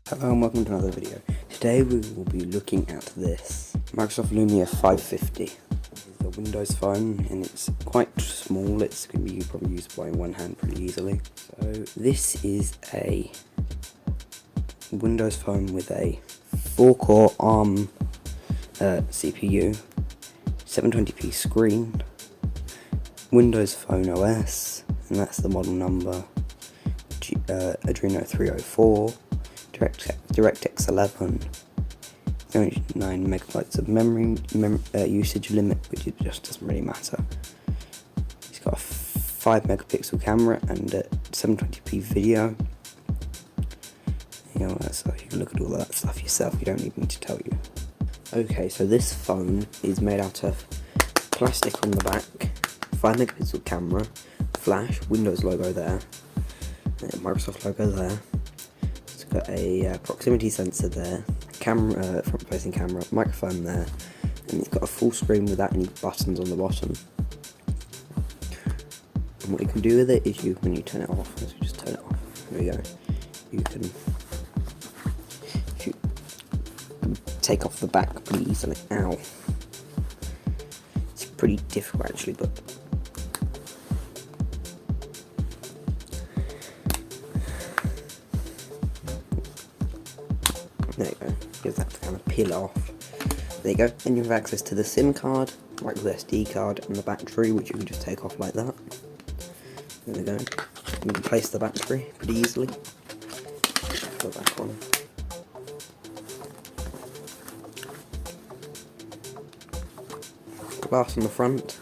Hello and welcome to another video. Today we will be looking at this Microsoft Lumia 550. It's a Windows phone and it's quite small. It's going to be probably used by one hand pretty easily. So this is a Windows phone with a 4-core ARM CPU, 720p screen, Windows Phone OS, and that's the model number, Adreno 304. DirectX 11, 9 megabytes of memory usage limit, which it just doesn't really matter. It's got a 5 megapixel camera and a 720p video. You know, so you can look at all that stuff yourself. You don't need me to tell you. Okay, so this phone is made out of plastic on the back, 5 megapixel camera, flash, Windows logo there, Microsoft logo there. Got a proximity sensor there, camera, front-facing camera, microphone there, and it's got a full screen without any buttons on the bottom. And what you can do with it is when you turn it off, so just turn it off. There we go. You can take off the back pretty easily. Ow! It's pretty difficult actually, but. There you go, gives that to kind of peel off. There you go, and you have access to the SIM card, micro SD card, and the battery, which you can just take off like that. There we go. You can place the battery pretty easily. Put it back on. Glass on the front.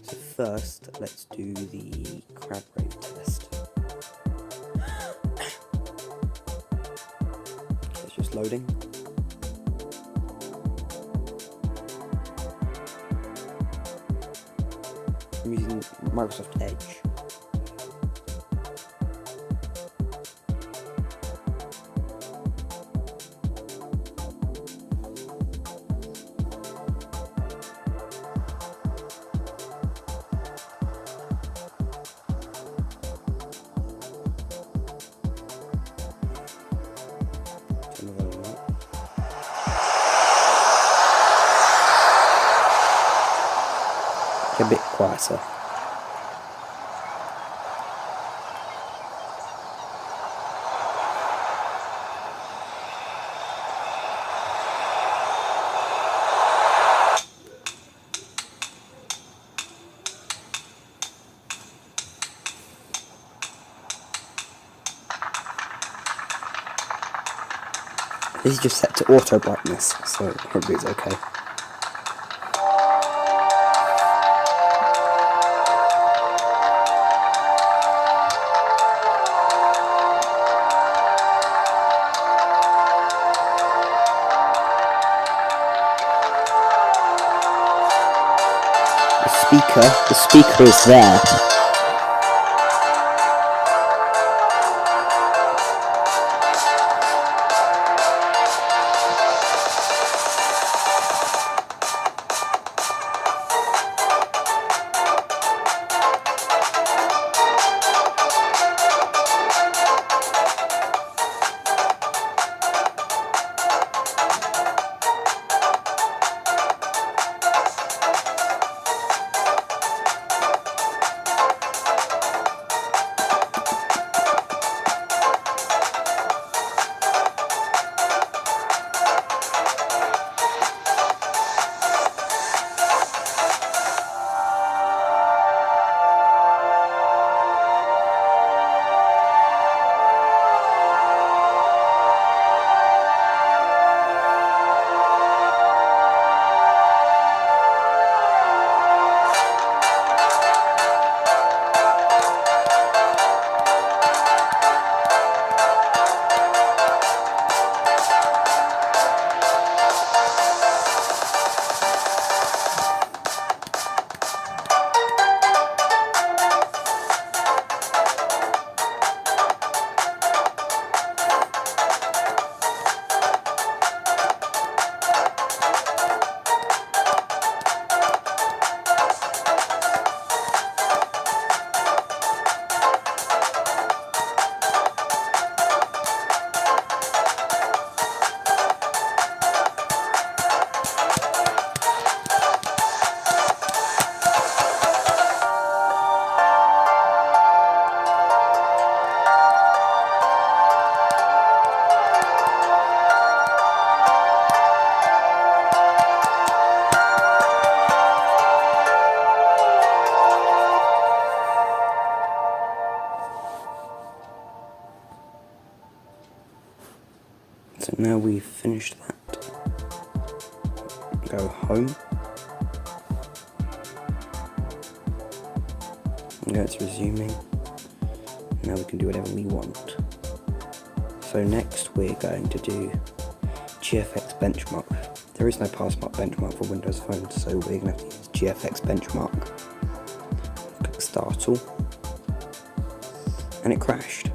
So first, let's do the crab rate test. Loading. I'm using Microsoft Edge. A bit quieter. This is just set to auto brightness, so hopefully it's okay. The speaker is there. So now we've finished that. Go home. Now it's resuming. Now we can do whatever we want. So next we're going to do GFX benchmark. There is no passmark benchmark for Windows Phone, so we're going to have to use GFX benchmark. Click Start All. And it crashed.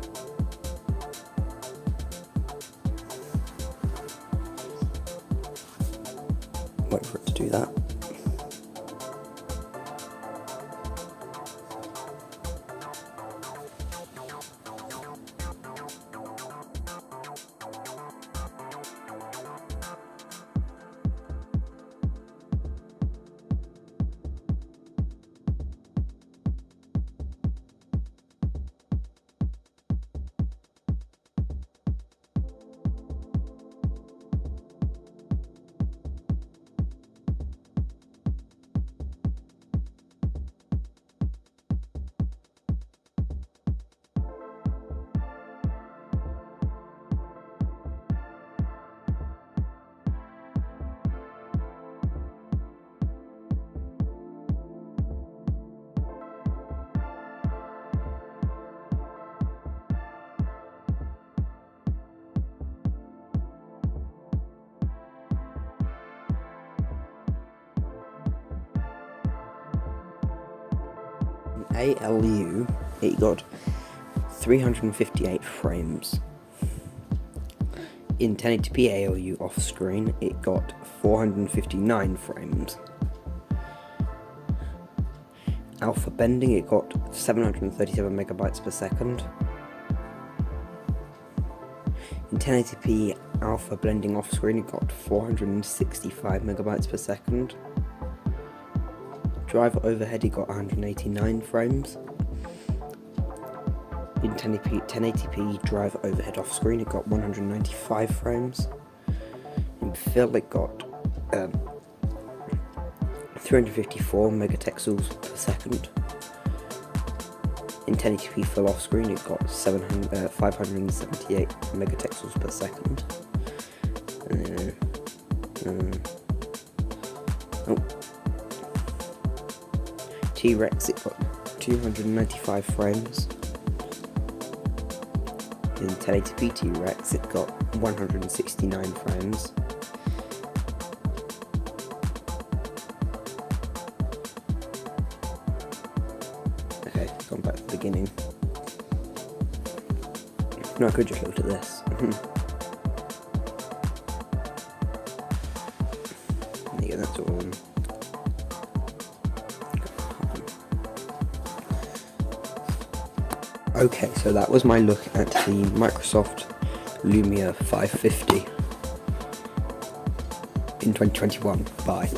Wait for it to do that. ALU, it got 358 frames. In 1080p ALU off screen, it got 459 frames. Alpha bending, it got 737 megabytes per second. In 1080p alpha blending off screen, it got 465 megabytes per second. Drive overhead, it got 189 frames. In 1080p drive overhead off screen, it got 195 frames. In fill, it got 354 megapixels per second. In 1080p fill off screen, it got 578 megapixels per second. T-Rex, it got 295 frames. In 1080p T-Rex, it got 169 frames. Okay, gone back to the beginning. No, I could just look at this. Yeah, that's all. Okay, so that was my look at the Microsoft Lumia 550 in 2021. Bye.